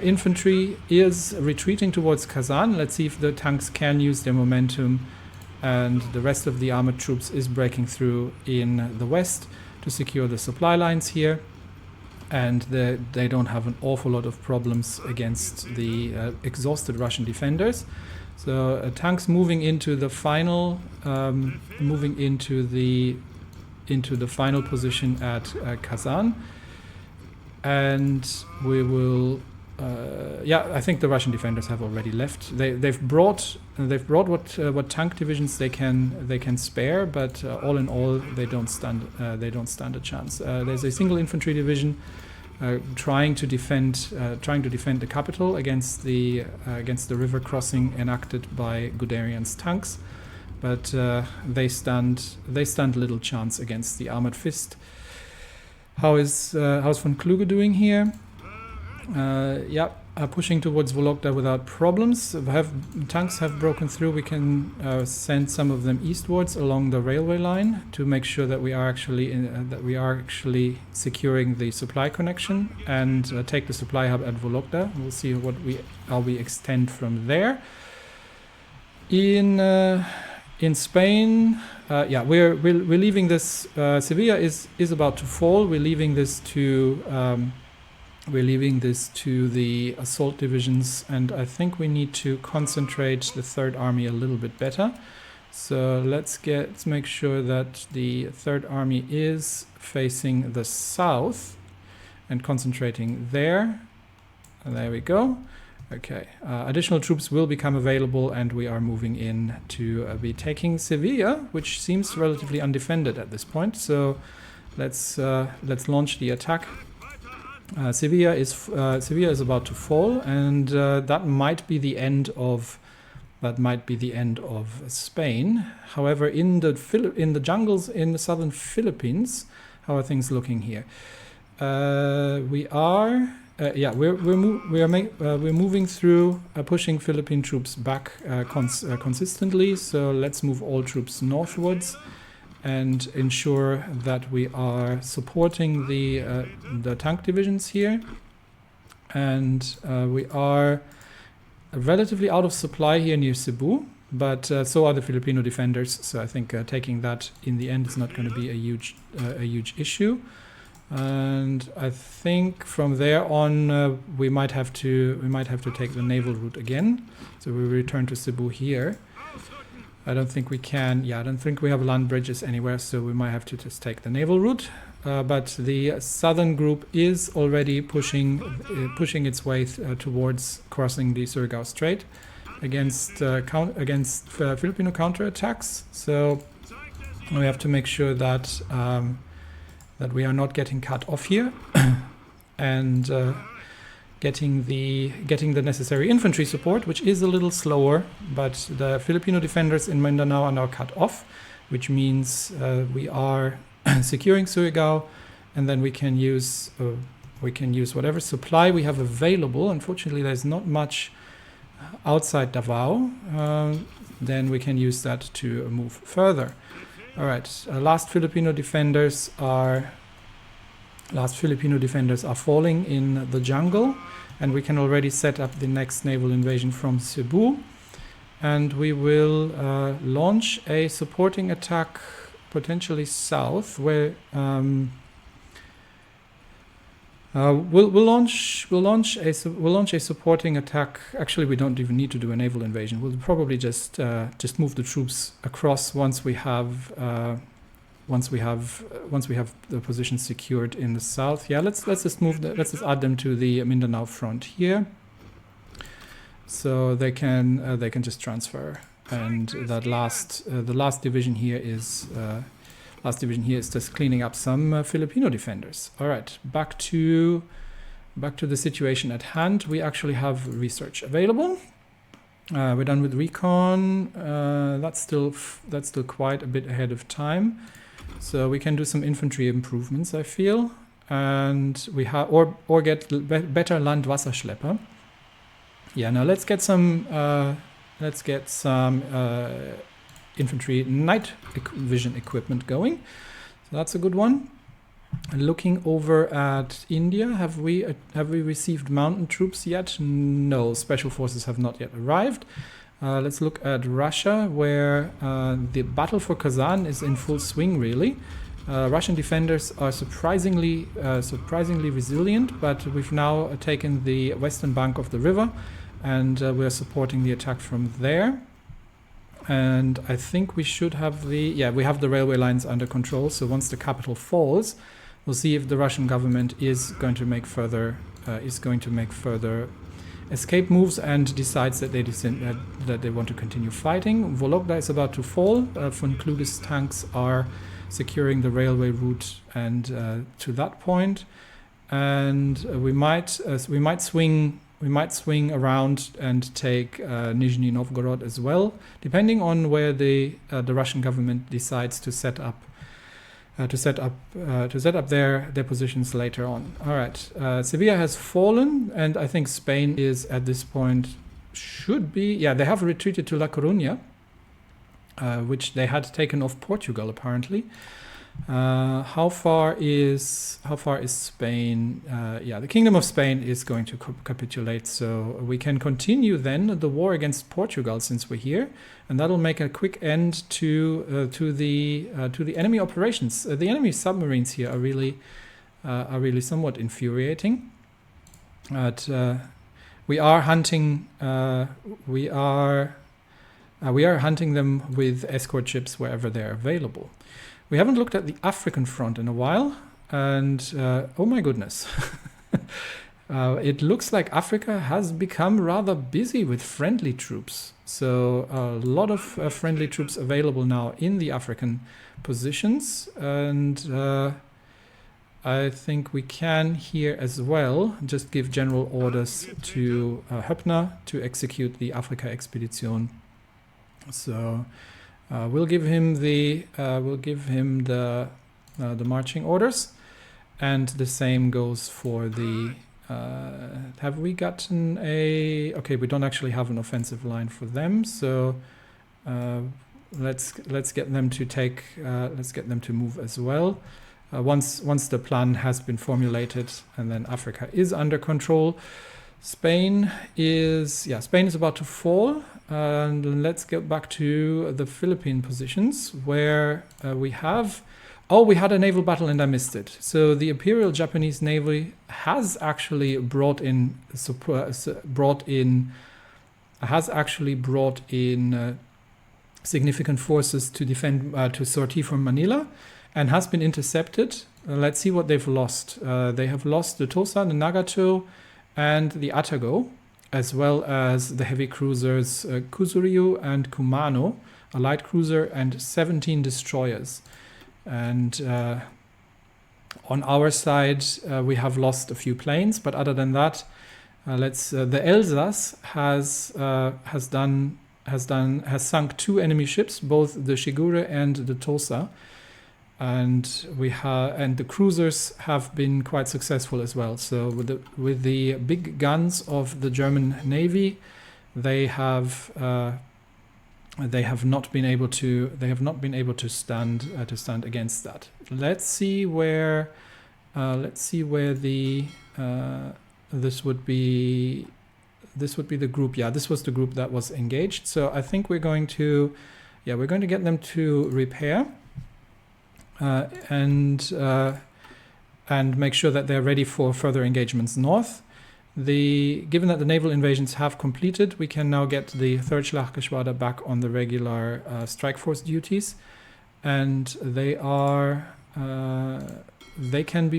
Infantry is retreating towards Kazan. Let's see if the tanks can use their momentum, and the rest of the armored troops is breaking through in the west to secure the supply lines here, and they don't have an awful lot of problems against the exhausted Russian defenders. So tanks moving into the final, final position at Kazan, and we will. I think the Russian defenders have already left. They've brought what tank divisions they can spare, but all in all they don't stand a chance. There's a single infantry division trying to defend the capital against the river crossing enacted by Guderian's tanks, but they stand little chance against the armored fist. How's von Kluge doing here? Pushing towards Vologda without problems. Tanks have broken through. We can send some of them eastwards along the railway line to make sure that we are actually securing the supply connection and take the supply hub at Vologda. We'll see how we extend from there. In In Spain, yeah, we're leaving this. Sevilla is about to fall. We're leaving this to the assault divisions, and I think we need to concentrate the Third Army a little bit better. So let's make sure that the Third Army is facing the south and concentrating there. And there we go. Okay, additional troops will become available, and we are moving in to be taking Sevilla, which seems relatively undefended at this point. So let's launch the attack. Sevilla is about to fall, and that might be the end of Spain. However, in the jungles in the southern Philippines, how are things looking here? We're moving through, pushing Philippine troops back consistently. So let's move all troops northwards and ensure that we are supporting the tank divisions here. And we are relatively out of supply here near Cebu, but so are the Filipino defenders. So I think taking that in the end is not going to be a huge issue. And I think from there on we might have to take the naval route again. So we return to Cebu here. I don't think we can. Yeah, I don't think we have land bridges anywhere, so we might have to just take the naval route. But the southern group is already pushing its way towards crossing the Surigao Strait against Filipino counterattacks. So we have to make sure that we are not getting cut off here, and getting the necessary infantry support, which is a little slower. But the Filipino defenders in Mindanao are now cut off, which means we are securing Surigao, and then we can use whatever supply we have available. Unfortunately, there's not much outside Davao. Then we can use that to move further. All right, last Filipino defenders are falling in the jungle, and we can already set up the next naval invasion from Cebu, and we will launch a supporting attack potentially south, where we'll launch a supporting attack. Actually, we don't even need to do a naval invasion. We'll probably just move the troops across once we have the position secured in the south. Yeah, let's just add them to the Mindanao front here, so they can just transfer. And that the last division here is just cleaning up some Filipino defenders. All right, back to the situation at hand. We actually have research available. We're done with recon. That's still quite a bit ahead of time. So we can do some infantry improvements, I feel, and we have or get better Landwasserschlepper. Yeah, now let's get some infantry night vision equipment going. So that's a good one. Looking over at India, have we received mountain troops yet? No, special forces have not yet arrived. Let's look at Russia, where the battle for Kazan is in full swing, really. Russian defenders are surprisingly resilient, but we've now taken the western bank of the river, and we're supporting the attack from there. And I think we should have we have the railway lines under control. So once the capital falls, we'll see if the Russian government is going to make further escape moves and decides that they want to continue fighting. Vologda is about to fall. Von Kluge's tanks are securing the railway route and to that point, and we might swing around and take Nizhny Novgorod as well, depending on where the Russian government decides to set up their positions later on. All right, Sevilla has fallen, and I think Spain is at this point they have retreated to La Coruña, which they had taken off Portugal apparently. How far is Spain? Yeah, the Kingdom of Spain is going to capitulate, so we can continue then the war against Portugal since we're here, and that'll make a quick end to the enemy operations. The enemy submarines here are really somewhat infuriating. But we are hunting them with escort ships wherever they're available. We haven't looked at the African front in a while, and oh my goodness. It looks like Africa has become rather busy with friendly troops. So a lot of friendly troops available now in the African positions, and I think we can here as well just give general orders to Höppner to execute the Afrika Expedition. So we'll give him the marching orders, and the same goes for the. Have we gotten a? Okay, we don't actually have an offensive line for them, so let's get them to take. Let's get them to move as well. Once the plan has been formulated, and then Africa is under control. Spain is about to fall, and let's get back to the Philippine positions where we had a naval battle and I missed it. So the Imperial Japanese Navy has actually brought in significant forces to defend to sortie from Manila, and has been intercepted. Let's see what they've lost. They have lost the Tosa, the Nagato, and the Atago, as well as the heavy cruisers Kusuryu and Kumano, a light cruiser, and 17 destroyers. And on our side, we have lost a few planes, but other than that, the Elsass has sunk 2 enemy ships, both the Shigure and the Tosa. And the cruisers have been quite successful as well. So with the big guns of the German Navy, they have not been able to stand against that. Let's see where this would be the group. Yeah, this was the group that was engaged. So I think we're going to get them to repair. And make sure that they're ready for further engagements north. Given that the naval invasions have completed, we can now get the 3rd Schlachtgeschwader back on the regular strike force duties, and they can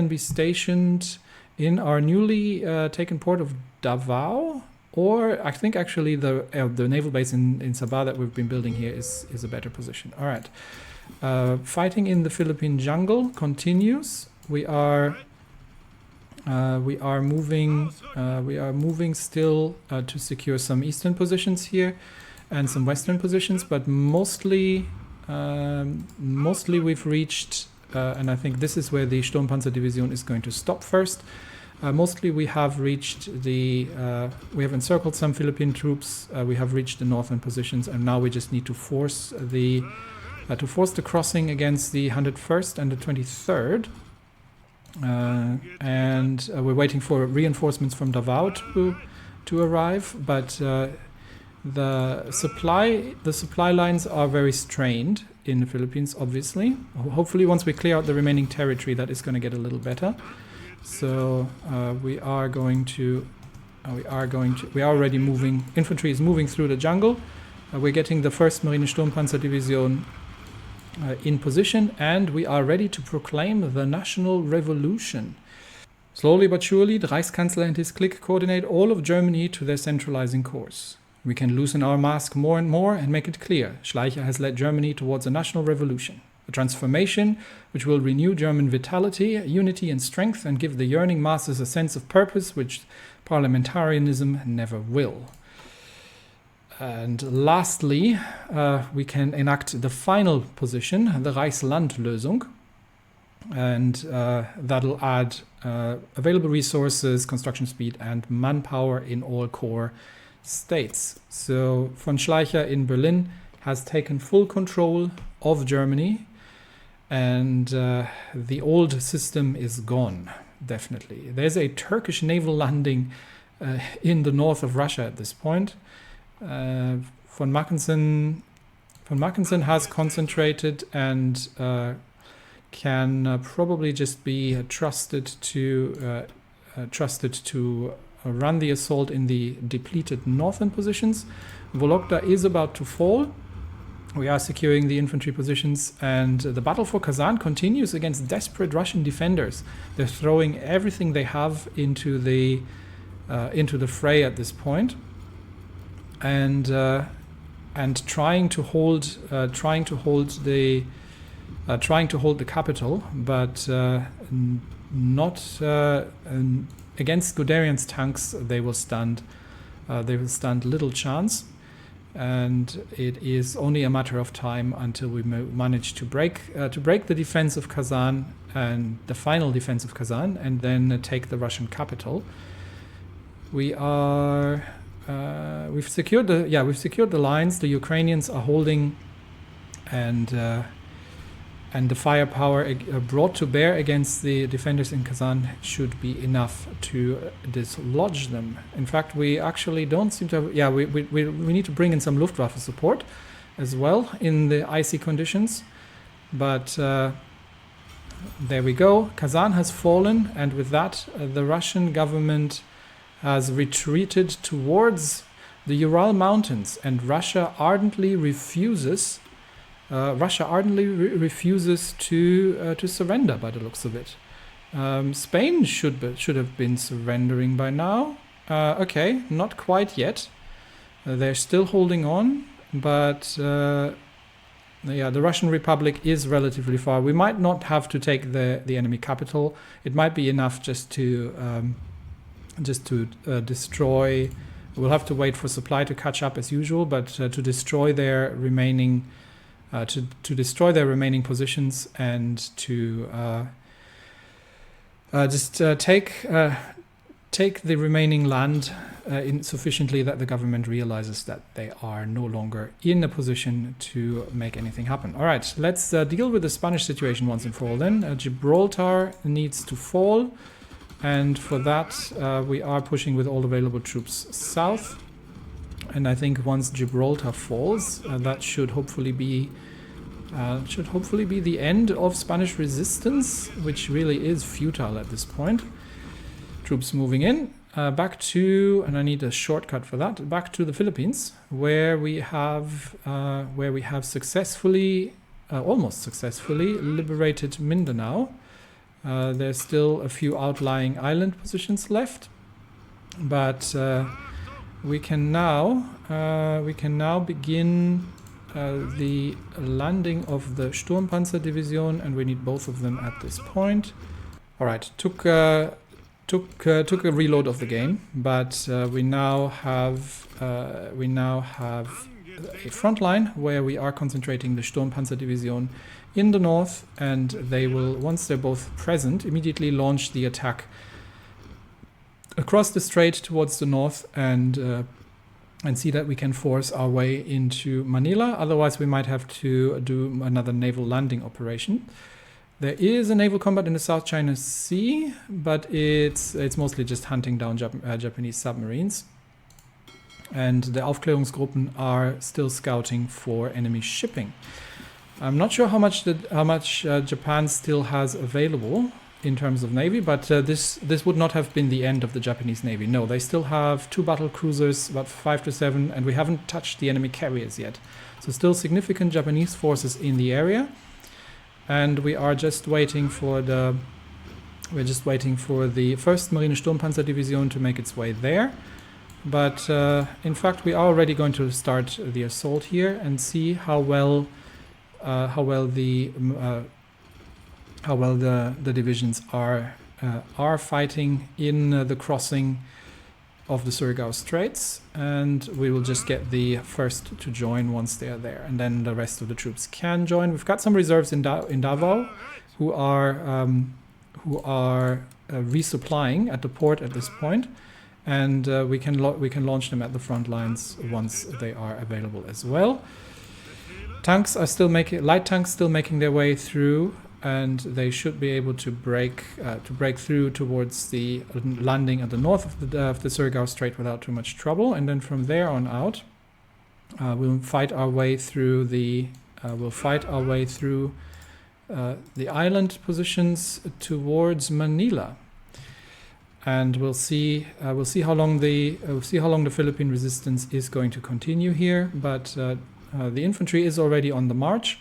be stationed in our newly taken port of Davao, or I think actually the naval base in Sabah that we've been building here is a better position. All right. Fighting in the Philippine jungle continues. We are moving still to secure some eastern positions here and some western positions, but mostly we've reached, and I think this is where the Sturmpanzerdivision is going to stop first. Mostly we have reached we have encircled some Philippine troops. We have reached the northern positions, and now we just need to force the crossing against the 101st and the 23rd. And we're waiting for reinforcements from Davao to arrive, but the supply lines are very strained in the Philippines, obviously. Hopefully once we clear out the remaining territory, that is going to get a little better. So we are already moving. Infantry is moving through the jungle. We're getting the 1st Marine Sturmpanzerdivision in position, and we are ready to proclaim the national revolution. Slowly but surely, the Reichskanzler and his clique coordinate all of Germany to their centralizing course. We can loosen our mask more and more and make it clear Schleicher has led Germany towards a national revolution, a transformation which will renew German vitality, unity and strength, and give the yearning masses a sense of purpose which parliamentarianism never will. And lastly, we can enact the final position, the Reichslandlösung, and that'll add available resources, construction speed, and manpower in all core states. So von Schleicher in Berlin has taken full control of Germany, and the old system is gone, definitely. There's a Turkish naval landing in the north of Russia at this point. Von Mackensen has concentrated and can probably just be trusted to run the assault in the depleted northern positions. Vologda is about to fall. We are securing the infantry positions, and the battle for Kazan continues against desperate Russian defenders. They're throwing everything they have into the fray at this point, and trying to hold the capital, but not against Guderian's tanks. They will stand little chance. And it is only a matter of time until we manage to break the defense of Kazan, and the final defense of Kazan, and then take the Russian capital. We've secured the lines. The Ukrainians are holding, and the firepower brought to bear against the defenders in Kazan should be enough to dislodge them. In fact, we actually don't seem to have... Yeah, we need to bring in some Luftwaffe support as well in the icy conditions. But there we go. Kazan has fallen, and with that, the Russian government has retreated towards the Ural Mountains, and Russia ardently refuses... to surrender, by the looks of it. Spain should have been surrendering by now. Okay, not quite yet. They're still holding on, but the Russian Republic is relatively far. We might not have to take the enemy capital. It might be enough just to destroy. We'll have to wait for supply to catch up as usual, but to destroy their remaining. To destroy their remaining positions, and to take the remaining land sufficiently that the government realizes that they are no longer in a position to make anything happen. All right, let's deal with the Spanish situation once and for all then. Gibraltar needs to fall, and for that we are pushing with all available troops south. And I think once Gibraltar falls, that should hopefully be the end of Spanish resistance, which really is futile at this point. Troops moving in back to, and I need a shortcut for that, back to the Philippines, where we have successfully, almost successfully, liberated Mindanao. There's still a few outlying island positions left, but we can now begin the landing of the Sturmpanzer Division, and we need both of them at this point. All right, took a reload of the game, but we now have a front line where we are concentrating the Sturmpanzer Division in the north, and they will, once they're both present, immediately launch the attack across the strait towards the north, and see that we can force our way into Manila. Otherwise, we might have to do another naval landing operation. There is a naval combat in the South China Sea, but it's mostly just hunting down Japanese submarines. And the Aufklärungsgruppen are still scouting for enemy shipping. I'm not sure how much Japan still has available in terms of navy, but this would not have been the end of the Japanese navy. No, they still have 2 battle cruisers, about 5 to 7, and we haven't touched the enemy carriers yet. So still significant Japanese forces in the area, and we are just waiting for the 1st Marine Sturmpanzer Division to make its way there. But in fact, we are already going to start the assault here and see how well the divisions are fighting in the crossing of the Surigao Straits, and we will just get the first to join once they are there, and then the rest of the troops can join. We've got some reserves in Davao who are resupplying at the port at this point, and we can launch them at the front lines once they are available as well. Tanks are still light tanks still making their way through, and they should be able to break through towards the landing at the north of the Surigao Strait without too much trouble. And then from there on out, we'll fight our way through the island positions towards Manila, and we'll see how long the Philippine resistance is going to continue here. But the infantry is already on the march,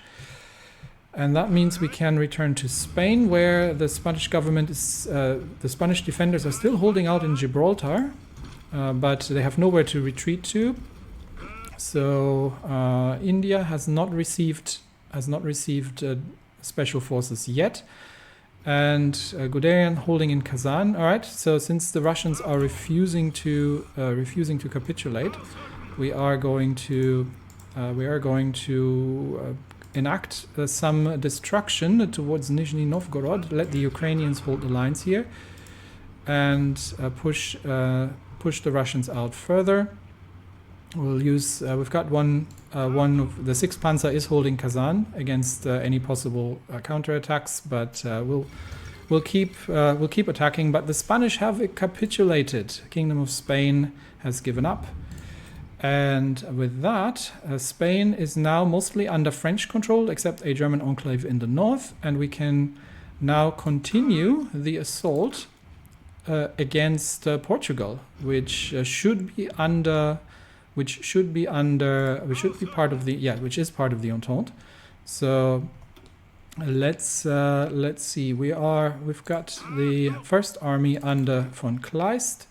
and that means we can return to Spain, where the Spanish government is the Spanish defenders are still holding out in Gibraltar, but they have nowhere to retreat to. So India has not received special forces yet, and Guderian holding in Kazan. All right. So since the Russians are refusing to capitulate, we are going to enact some destruction towards Nizhny Novgorod. Let the Ukrainians hold the lines here, and push the Russians out further. We'll use. We've got one of the 6th Panzer is holding Kazan against any possible counterattacks, but we'll keep attacking. But the Spanish have capitulated. Kingdom of Spain has given up, and with that, Spain is now mostly under French control, except a German enclave in the north, and we can now continue the assault against Portugal, which should be part of the which is part of the Entente. So let's see. We've got the First Army under von Kleist,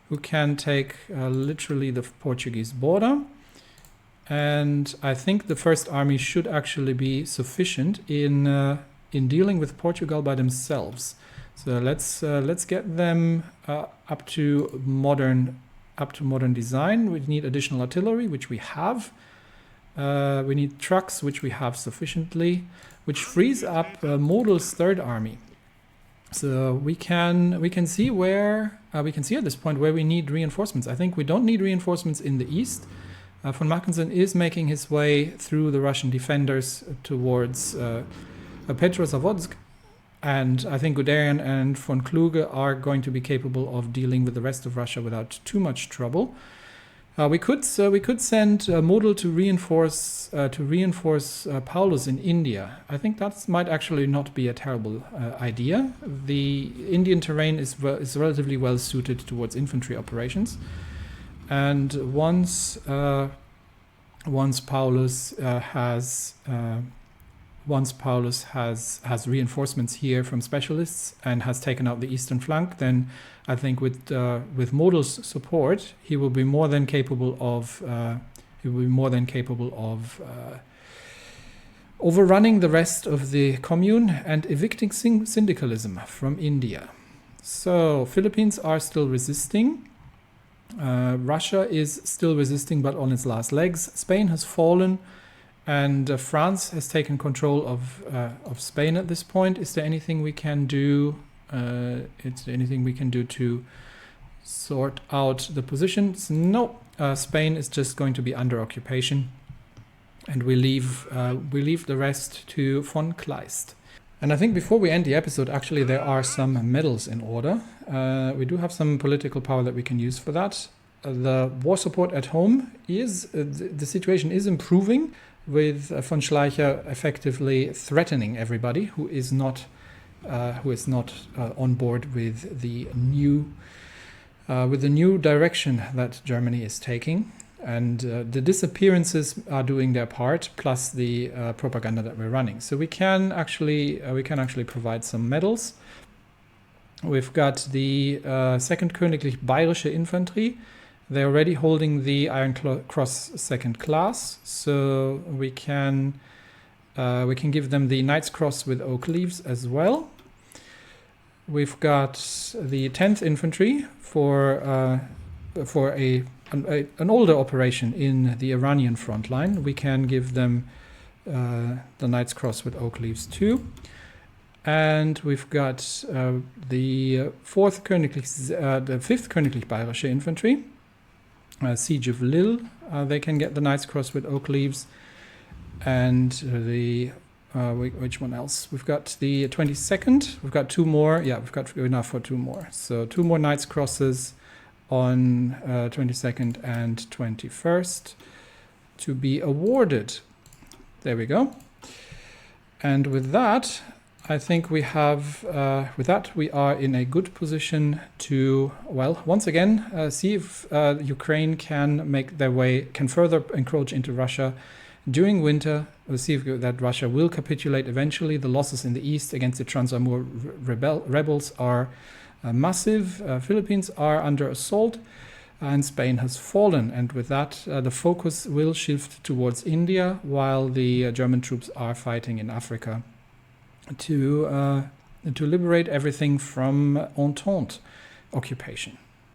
who can take literally the Portuguese border, and I think the First Army should actually be sufficient in dealing with Portugal by themselves. So let's get them up to modern design. We need additional artillery, which we have. We need trucks, which we have sufficiently, which frees up Modul's Third Army. So we can see where we can see at this point where we need reinforcements. I think we don't need reinforcements in the east. Von Mackensen is making his way through the Russian defenders towards Petrozavodsk. And I think Guderian and von Kluge are going to be capable of dealing with the rest of Russia without too much trouble. We could send Model to reinforce Paulus in India. I think that might actually not be a terrible idea. The Indian terrain is relatively well suited towards infantry operations, and once Paulus has reinforcements here from specialists and has taken out the eastern flank, then I think with Model's support, he will be more than capable of overrunning the rest of the commune and evicting syndicalism from India. So Philippines are still resisting. Russia is still resisting, but on its last legs. Spain has fallen, and France has taken control of Spain at this point. Is there anything we can do? To sort out the positions? No. Spain is just going to be under occupation, and we leave the rest to von Kleist. And I think before we end the episode, actually, there are some medals in order. We do have some political power that we can use for that. The war support at home the situation is improving, with von Schleicher effectively threatening everybody who is not on board with the new direction that Germany is taking. And the disappearances are doing their part, plus the propaganda that we're running. So we can actually provide some medals. We've got the 2nd Königlich Bayerische Infanterie. They're already holding the Iron Cross 2nd class, so we can give them the Knight's Cross with oak leaves as well. We've got the 10th Infantry for an older operation in the Iranian front line. We can give them the Knight's Cross with oak leaves too. And we've got the 5th Königlich Bayerische Infantry. Siege of Lille, they can get the Knight's Cross with oak leaves. and which one else? We've got the 22nd. We've got 2 more. Yeah, we've got enough for 2 more. So 2 more Knights Crosses on 22nd and 21st to be awarded. There we go. And with that, I think we have, with that, we are in a good position to, well, once again, see if Ukraine can further encroach into Russia during winter. We'll see if that Russia will capitulate eventually. The losses in the east against the Trans-Amur rebels are massive. Philippines are under assault, and Spain has fallen. And with that, the focus will shift towards India, while the German troops are fighting in Africa to liberate everything from Entente occupation.